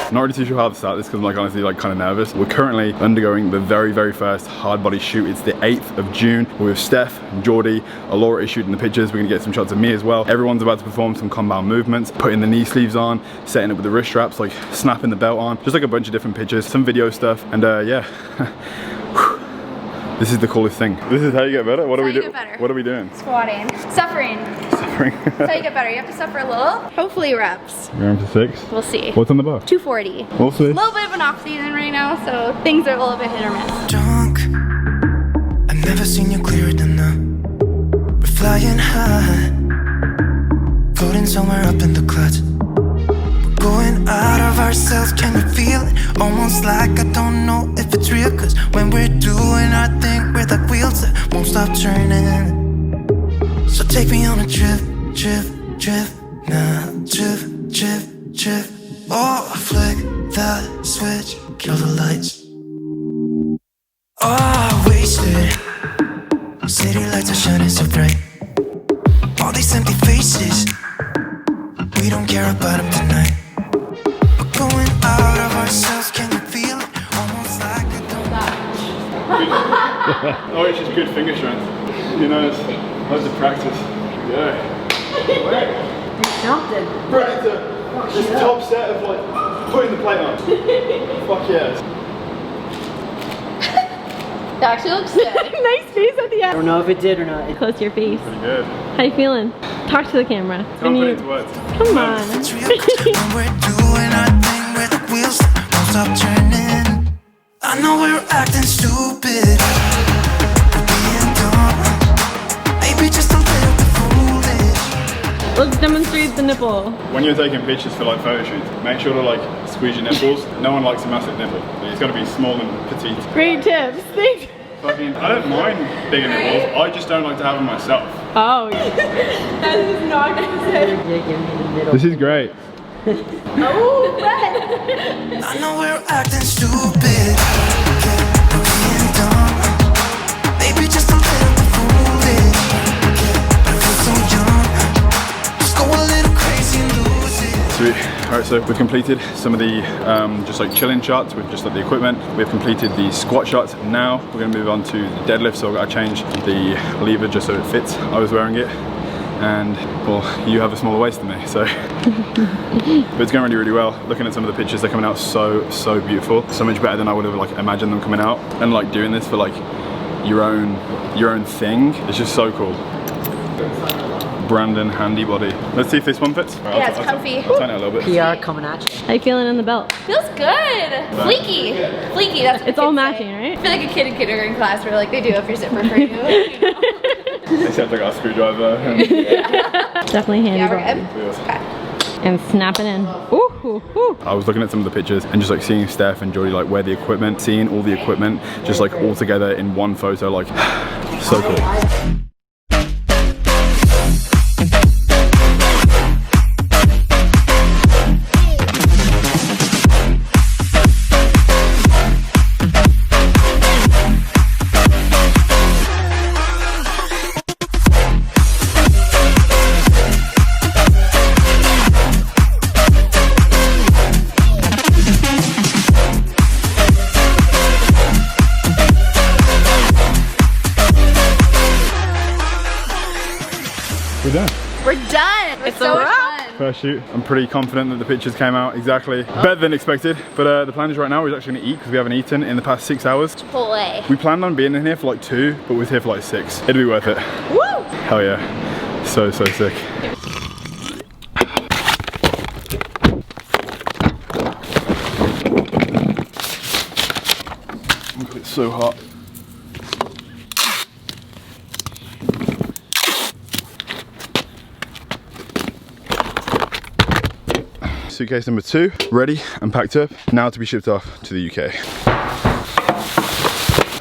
I'm not really too sure how to start this because I'm like honestly like kind of nervous. We're currently undergoing the very first hard body shoot. It's the 8th of June. We're with Steph, Geordie, Alora is shooting the pictures. We're gonna get some shots of me as well. Everyone's about to perform some compound movements, putting the knee sleeves on, setting up with the wrist straps, like snapping the belt on, just like a bunch of different pictures, some video stuff, and yeah. This is the coolest thing. This is how you get better? What are we doing? What are we doing? Squatting. Suffering. Suffering. That's how you get better. You have to suffer a little. Hopefully reps. We're on to 6. We'll see. What's on the bar? 240. We'll see. A little bit of an off season right now, so things are a little bit hit or miss. Drunk, I've never seen you clearer than now. We're flying high, floating somewhere up in the clouds. Going out of ourselves, can you feel it? Almost like I don't know if it's real. Cause when we're doing our thing, we're like wheels that won't stop turning. So take me on a trip, now, trip. Oh, flick that switch, kill the lights. Oh, wasted. City lights are shining so bright. All these empty faces, we don't care about them tonight. Going out of ourselves, can you feel it? Almost like a Oh, it's just good finger strength. You know, it's loads of practice. Yeah. Jumped it. Right, this top set of like putting the plate on. Fuck yes. That actually looks good. Nice face at the end. I don't know if it did or not. Close to your face. Pretty good. How you feeling? Talk to the camera. Can't put it into words. Come on. it's real. When we're doing our thing, we're the wheels that won't stop turning. I know we're acting stupid, we're being dumb, maybe just a little bit foolish. Let's demonstrate the nipple. When you're taking pictures for like photo shoots, make sure to like squeeze your nipples. No one likes a massive nipple. It's got to be small and petite. Great tips. Thanks. Fucking, I don't mind bigger nipples. I just don't like to have them myself. Oh. That is not going to say. This is great. Oh, red. I know we're acting stupid, we're being dumb, maybe just a little bit foolish, but I feel so young, just go a little crazy and lose it. Sweet. Alright, so we've completed some of the just like chilling shots with just like the equipment. We've completed the squat shots. Now we're going to move on to the deadlift. So I've got to change the lever just so it fits. I was wearing it, and well, you have a smaller waist than me, so but it's going really well. Looking at some of the pictures, they're coming out so beautiful, so much better than I would have like imagined them coming out. And like doing this for like your own thing, it's just so cool. Brandon handy body. Let's see if this one fits. Right, Yeah, it's comfy. I'll tighten it a little bit. PR coming at you. How you feeling in the belt? Feels good. Fleeky. Fleeky, that's what It's all kids matching, say. right? I feel like a kid in kindergarten class where like they do it for zipper for you. You know? Except I got a screwdriver. Definitely handy. Yeah, we're belt. good. Okay. And snap it in. Ooh, ooh, ooh. I was looking at some of the pictures and just like seeing Steph and Geordie like wear the equipment, seeing all the equipment just like all together in one photo, like so cool. We're done. We're done. It's so much fun. First shoot. I'm pretty confident that the pictures came out exactly better than expected. But the plan is right now we're actually gonna eat because we haven't eaten in the past 6 hours. Chipotle. We planned on being in here for like 2, but we're here for like 6. It'll be worth it. Woo! Hell yeah. So sick. Oh my god, it's so hot. Suitcase number 2, ready and packed up, now to be shipped off to the UK.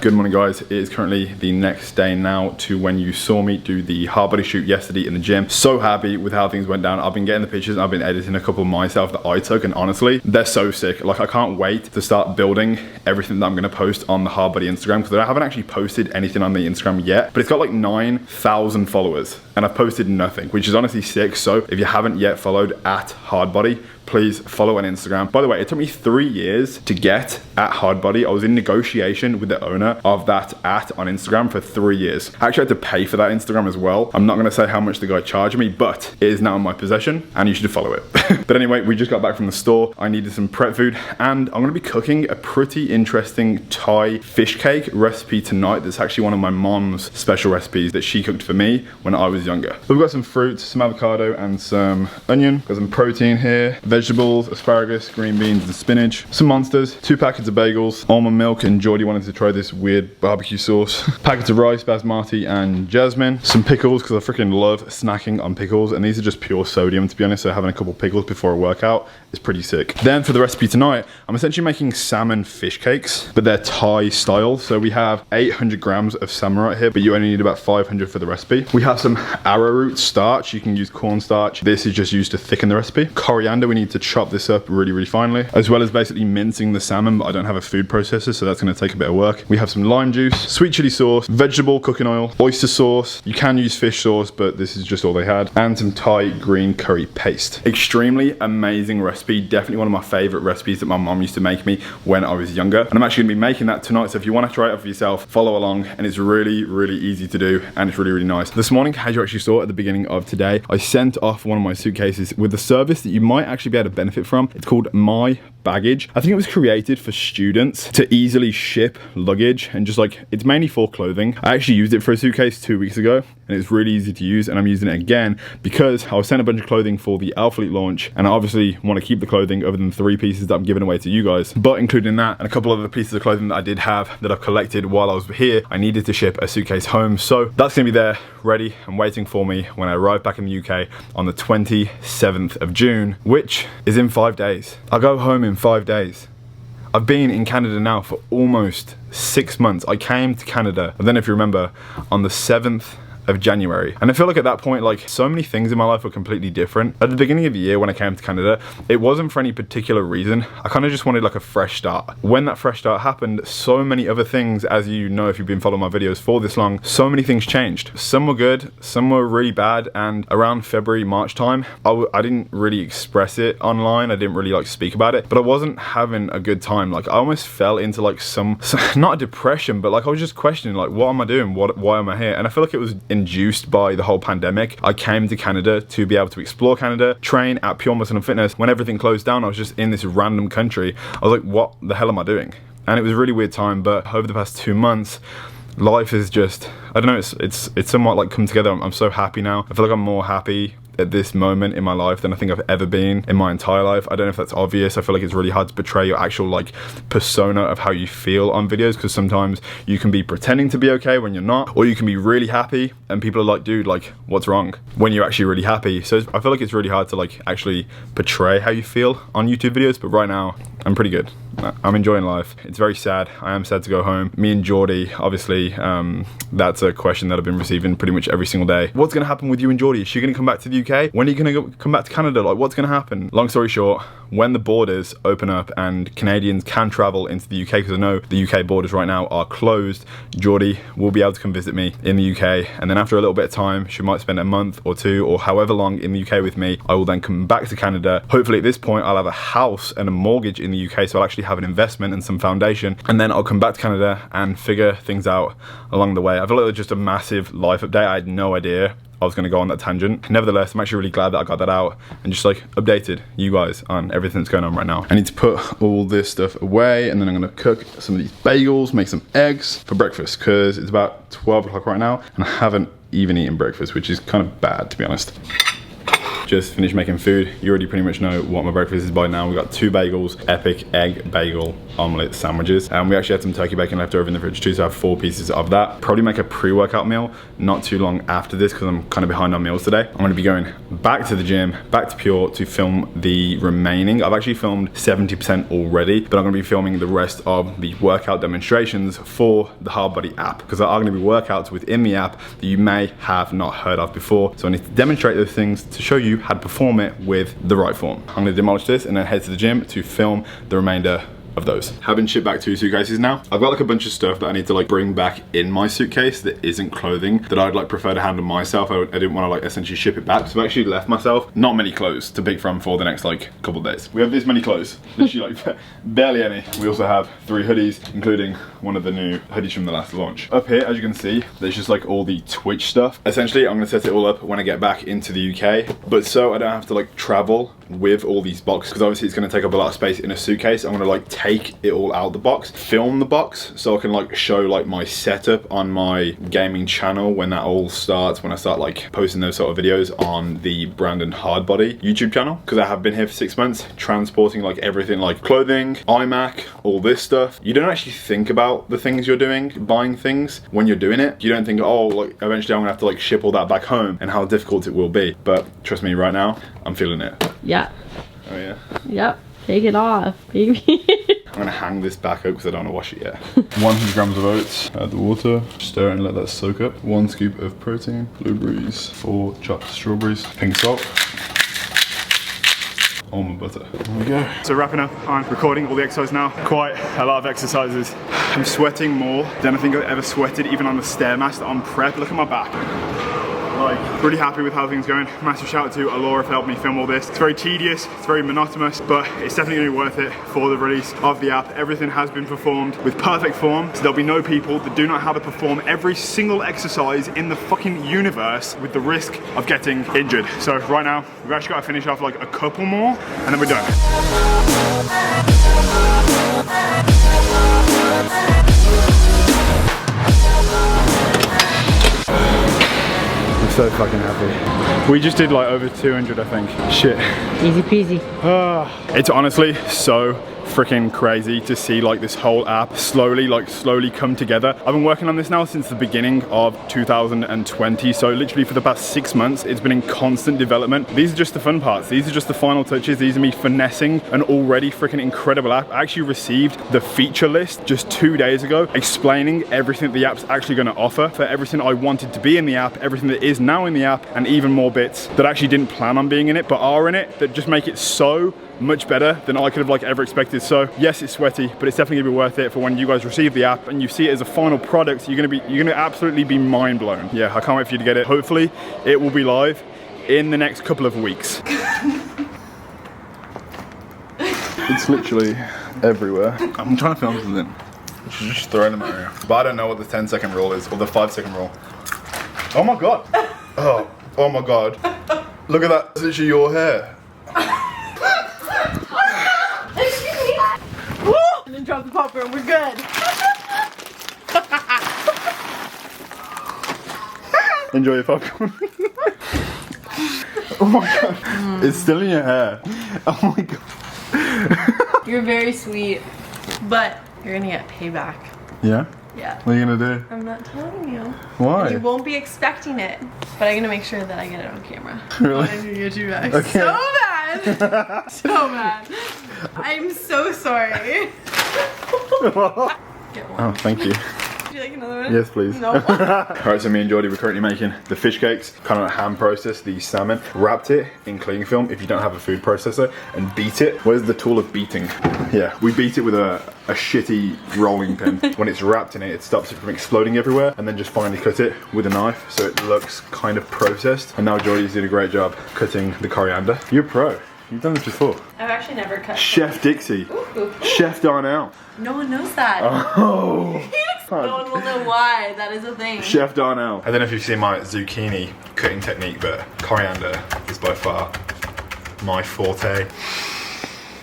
Good morning guys, it is currently the next day now to when you saw me do the hard body shoot yesterday in the gym. So happy with how things went down. I've been getting the pictures and I've been editing a couple myself that I took, and honestly, they're so sick. Like I can't wait to start building everything that I'm gonna post on the hard body Instagram, because I haven't actually posted anything on the Instagram yet, but it's got like 9,000 followers and I've posted nothing, which is honestly sick. So if you haven't yet followed at hard body, please follow on Instagram. By the way, it took me 3 years to get at Hardbody. I was in negotiation with the owner of that on Instagram for 3 years. I actually had to pay for that Instagram as well. I'm not gonna say how much the guy charged me, but it is now in my possession and you should follow it. But anyway, we just got back from the store. I needed some prep food and I'm gonna be cooking a pretty interesting Thai fish cake recipe tonight. That's actually one of my mom's special recipes that she cooked for me when I was younger. So we've got some fruit, some avocado and some onion. Got some protein here, vegetables, asparagus, green beans and spinach, some monsters, 2 packets of bagels, almond milk, and Geordie wanted to try this weird barbecue sauce, packets of rice, basmati and jasmine, some pickles because I freaking love snacking on pickles, and these are just pure sodium to be honest, so having a couple pickles before a workout is pretty sick. Then for the recipe tonight, I'm essentially making salmon fish cakes, but they're Thai style. So we have 800 grams of salmon right here, but you only need about 500 for the recipe. We have some arrowroot starch. You can use cornstarch. This is just used to thicken the recipe. Coriander, we need to chop this up really, really finely, as well as basically mincing the salmon, but I don't have a food processor, so that's gonna take a bit of work. We have some lime juice, sweet chili sauce, vegetable cooking oil, oyster sauce. You can use fish sauce, but this is just all they had, and some Thai green curry paste. Extremely amazing recipe. Definitely one of my favorite recipes that my mom used to make me when I was younger. And I'm actually gonna be making that tonight, so if you want to try it out for yourself, follow along, and it's really, really easy to do, and it's really, really nice. This morning, as you actually saw at the beginning of today, I sent off one of my suitcases with a service that you might actually be able to benefit from. It's called My Baggage. I think it was created for students to easily ship luggage, and just like, it's mainly for clothing. I actually used it for a suitcase 2 weeks ago, and it's really easy to use, and I'm using it again because I was sent a bunch of clothing for the Alphalete launch, and I obviously want to keep the clothing other than 3 pieces that I'm giving away to you guys, but including that and a couple other pieces of clothing that I did have that I've collected while I was here, I needed to ship a suitcase home. So that's gonna be there, ready and waiting for me when I arrive back in the UK on the 27th of June, which is in 5 days. I go home in 5 days. I've been in Canada now for almost 6 months. I came to Canada, and then if you remember, on the 7th of January. And I feel like at that point, like, so many things in my life were completely different. At the beginning of the year when I came to Canada, it wasn't for any particular reason. I kind of just wanted like a fresh start. When that fresh start happened, so many other things, as you know if you've been following my videos for this long, so many things changed. Some were good, some were really bad, and around February, March time, I didn't really express it online. I didn't really like speak about it, but I wasn't having a good time. Like, I almost fell into like some not a depression, but like I was just questioning, like, what am I doing? Why am I here? And I feel like it was induced by the whole pandemic. I came to Canada to be able to explore Canada, train at Pure Muscle and Fitness. When everything closed down, I was just in this random country. I was like, what the hell am I doing? And it was a really weird time, but over the past 2 months, life is just, I don't know, it's somewhat like come together. I'm so happy now. I feel like I'm more happy at this moment in my life than I think I've ever been in my entire life. I don't know if that's obvious. I feel like it's really hard to portray your actual like persona of how you feel on videos, because sometimes you can be pretending to be okay when you're not, or you can be really happy and people are like, dude, like, what's wrong, when you're actually really happy. So I feel like it's really hard to like actually portray how you feel on YouTube videos, but right now I'm pretty good. I'm enjoying life. It's very sad. I am sad to go home. Me and Geordie, obviously, that's a question that I've been receiving pretty much every single day. What's gonna happen with you and Geordie? Is she gonna come back to the UK? When are you gonna come back to Canada? Like, what's gonna happen? Long story short, when the borders open up and Canadians can travel into the UK, because I know the UK borders right now are closed, Geordie will be able to come visit me in the UK, and then after a little bit of time, she might spend a month or 2 or however long in the UK with me. I will then come back to Canada. Hopefully at this point, I'll have a house and a mortgage in the UK, so I'll actually have an investment and some foundation, and then I'll come back to Canada and figure things out along the way. I feel like it was just a massive life update. I had no idea I was going to go on that tangent. Nevertheless, I'm actually really glad that I got that out and just like updated you guys on everything that's going on right now. I need to put all this stuff away, and then I'm going to cook some of these bagels, make some eggs for breakfast, because it's about 12 o'clock right now and I haven't even eaten breakfast, which is kind of bad, to be honest. Just finished making food. You already pretty much know what my breakfast is by now. We got 2 bagels, epic egg bagel omelette sandwiches, and we actually had some turkey bacon left over in the fridge too, so I have 4 pieces of that. Probably make a pre-workout meal not too long after this, because I'm kind of behind on meals today. I'm going to be going back to the gym, back to Pure, to film the remaining. I've actually filmed 70% already, but I'm going to be filming the rest of the workout demonstrations for the Hardbody app, because there are going to be workouts within the app that you may have not heard of before. So I need to demonstrate those things to show you how to perform it with the right form. I'm going to demolish this and then head to the gym to film the remainder of those. Having shipped back 2 suitcases now, I've got like a bunch of stuff that I need to like bring back in my suitcase that isn't clothing that I'd like prefer to handle myself. I didn't want to like essentially ship it back, so I've actually left myself not many clothes to pick from for the next like couple of days. We have this many clothes, literally like barely any. We also have 3 hoodies, including one of the new hoodies from the last launch. Up here, as you can see, there's just like all the Twitch stuff. Essentially, I'm gonna set it all up when I get back into the UK, but so I don't have to like travel with all these boxes, because obviously it's gonna take up a lot of space in a suitcase. I'm gonna like take it all out the box, film the box, so I can like show like my setup on my gaming channel when that all starts, when I start like posting those sort of videos on the Brandon Hardbody YouTube channel, because I have been here for 6 months, transporting like everything like clothing, iMac, all this stuff. You don't actually think about the things you're doing, buying things when you're doing it. You don't think, oh, like eventually I'm gonna have to like ship all that back home and how difficult it will be. But trust me, right now, I'm feeling it. Yeah. Oh yeah? Yep. Take it off, baby. I'm gonna hang this back up because I don't want to wash it yet. 100 grams of oats, add the water, stir it and let that soak up. 1 scoop of protein, blueberries, 4 chopped strawberries, pink salt, almond butter. There we go. So wrapping up, I'm recording all the exercise now. Quite a lot of exercises. I'm sweating more than I think I've ever sweated, even on the Stairmaster on prep. Look at my back. Like, really happy with how things are going. Massive shout out to Alora for helping me film all this. It's very tedious, it's very monotonous, but it's definitely gonna be worth it for the release of the app. Everything has been performed with perfect form, so there'll be no people that do not have to perform every single exercise in the fucking universe with the risk of getting injured. So right now, we've actually got to finish off like a couple more, and then we're done. So fucking happy. We just did like over 200, I think. Shit. Easy peasy. It's honestly so freaking crazy to see like this whole app slowly come together. I've been working on this now since the beginning of 2020, so literally for the past 6 months it's been in constant development. These are just the fun parts, these are just the final touches, these are me finessing an already freaking incredible app. I actually received the feature list just 2 days ago explaining everything the app's actually going to offer, for everything I wanted to be in the app, everything that is now in the app, and even more bits that I actually didn't plan on being in it but are in it, that just make it so much better than I could have like ever expected. So yes, it's sweaty, but it's definitely gonna be worth it for when you guys receive the app and you see it as a final product. You're gonna absolutely be mind blown. Yeah, I can't wait for you to get it. Hopefully it will be live in the next couple of weeks. It's literally everywhere. I'm trying to film something. Just throw them area. But I don't know what the 10-second rule is, or the 5-second rule. Oh my god. Oh my god. Look at that. It's literally your hair. And then drop the popcorn, we're good. Enjoy your popcorn. Oh my god. It's still in your hair. Oh my god. You're very sweet, but you're gonna get payback. Yeah? Yeah. What are you gonna do? I'm not telling you. Why? And you won't be expecting it, but I'm gonna make sure that I get it on camera. Really? I'm gonna get you back. Okay. So bad. So bad. I'm so sorry. Get one. Oh, thank you. Would you like another one? Yes, please. No. Alright, so me and Geordie, we're currently making the fish cakes, kind of hand processed the salmon, wrapped it in cling film if you don't have a food processor, and beat it. Where's the tool of beating? Yeah, we beat it with a shitty rolling pin. When it's wrapped in it, it stops it from exploding everywhere, and then just finally cut it with a knife so it looks kind of processed. And now Geordie's did a great job cutting the coriander. You're a pro. You've done this before. I've actually never cut. Chef Dixie. Ooh. Chef Darnell. No one knows that. Oh. No one will know why. That is a thing. Chef Darnell. I don't know if you've seen my zucchini cutting technique, but coriander is by far my forte.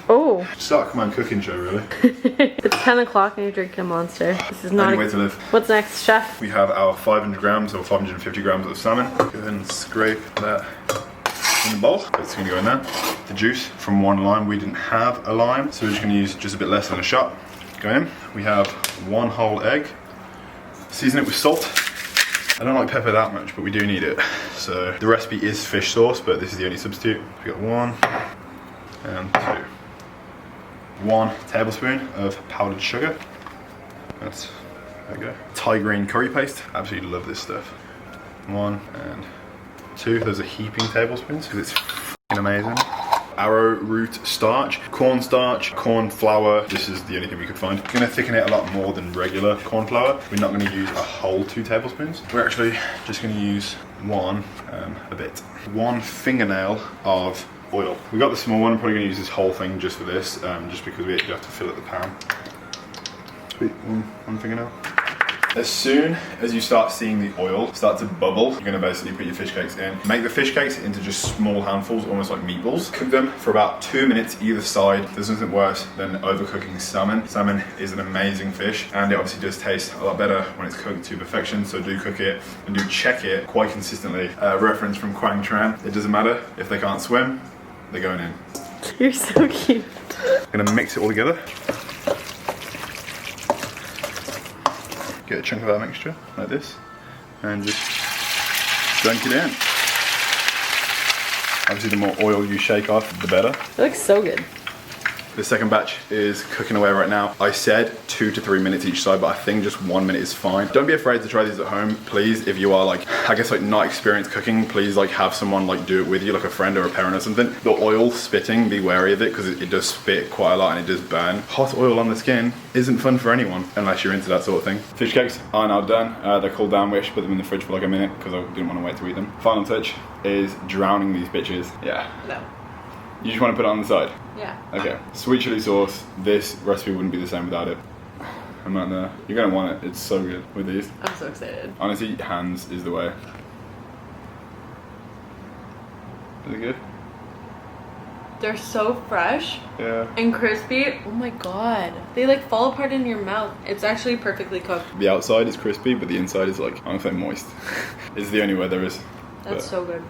Oh. Start a command cooking show, really. It's 10 o'clock and you're drinking a Monster. This is not Only a... way to live. What's next, chef? We have our 500 grams or 550 grams of salmon. Go ahead and scrape that in the bowl. It's gonna go in there. The juice from 1 lime. We didn't have a lime, so we're just gonna use just a bit less than a shot. Go in. We have 1 whole egg. Season it with salt. I don't like pepper that much, but we do need it. So the recipe is fish sauce, but this is the only substitute. We got 1 and 2. 1 tablespoon of powdered sugar. There we go. Thai green curry paste. Absolutely love this stuff. 1 and 2. Those are heaping tablespoons because it's f***ing amazing. arrowroot starch, corn flour. This is the only thing we could find. Gonna thicken it a lot more than regular corn flour. We're not gonna use a whole 2 tablespoons. We're actually just gonna use one fingernail of oil. We got the small one. I'm probably gonna use this whole thing just for this, just because we have to fill up the pan. Sweet, one fingernail. As soon as you start seeing the oil start to bubble, you're gonna basically put your fish cakes in. Make the fish cakes into just small handfuls, almost like meatballs. Cook them for about 2 minutes either side. There's nothing worse than overcooking salmon. Salmon is an amazing fish, and it obviously does taste a lot better when it's cooked to perfection, so do cook it and do check it quite consistently. Reference from Quang Tran, it doesn't matter if they can't swim, they're going in. You're so cute. I'm gonna mix it all together. Get a chunk of our mixture like this and just dunk it in. Obviously the more oil you shake off, the better. It looks so good. The second batch is cooking away right now. I said 2 to 3 minutes each side, but I think just 1 minute is fine. Don't be afraid to try these at home, please. If you are like, I guess like not experienced cooking, please like have someone like do it with you, like a friend or a parent or something. The oil spitting, be wary of it because it does spit quite a lot and it does burn. Hot oil on the skin isn't fun for anyone unless you're into that sort of thing. Fish cakes are now done. They're cooled down. We actually put them in the fridge for like a minute because I didn't want to wait to eat them. Final touch is drowning these bitches. Yeah. No. You just want to put it on the side? Yeah. Okay. Sweet chili sauce. This recipe wouldn't be the same without it. I'm not there. You're gonna want it. It's so good with these. I'm so excited. Honestly, hands is the way. Is it good? They're so fresh Yeah. and crispy. Oh my god. They like fall apart in your mouth. It's actually perfectly cooked. The outside is crispy, but the inside is like, I'm gonna say moist. It's the only way there is. That's so good.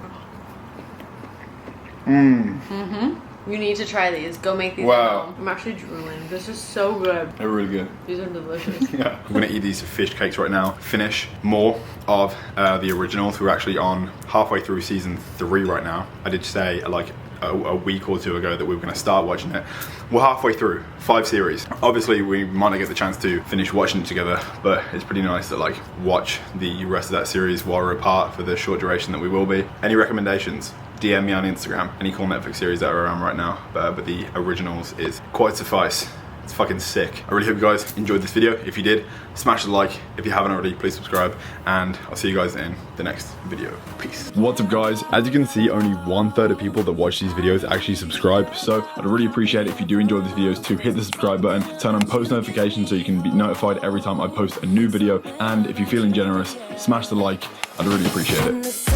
Mmm. You need to try these. Go make these. Wow. At home. I'm actually drooling. This is so good. They're really good. These are delicious. Yeah. I'm gonna eat these fish cakes right now. Finish more of the originals. We're actually on halfway through season 3 right now. I did say like a week or 2 ago that we were gonna start watching it. We're halfway through 5 series. Obviously we might not get the chance to finish watching it together, but it's pretty nice to like watch the rest of that series while we're apart for the short duration that we will be. Any recommendations? DM me on Instagram. Any cool Netflix series that are around right now, but the originals is quite suffice. It's fucking sick. I really hope you guys enjoyed this video. If you did, smash the like. If you haven't already, please subscribe. And I'll see you guys in the next video. Peace. What's up guys? As you can see, only 1/3 of people that watch these videos actually subscribe. So I'd really appreciate it if you do enjoy these videos to hit the subscribe button, turn on post notifications so you can be notified every time I post a new video. And if you're feeling generous, smash the like. I'd really appreciate it.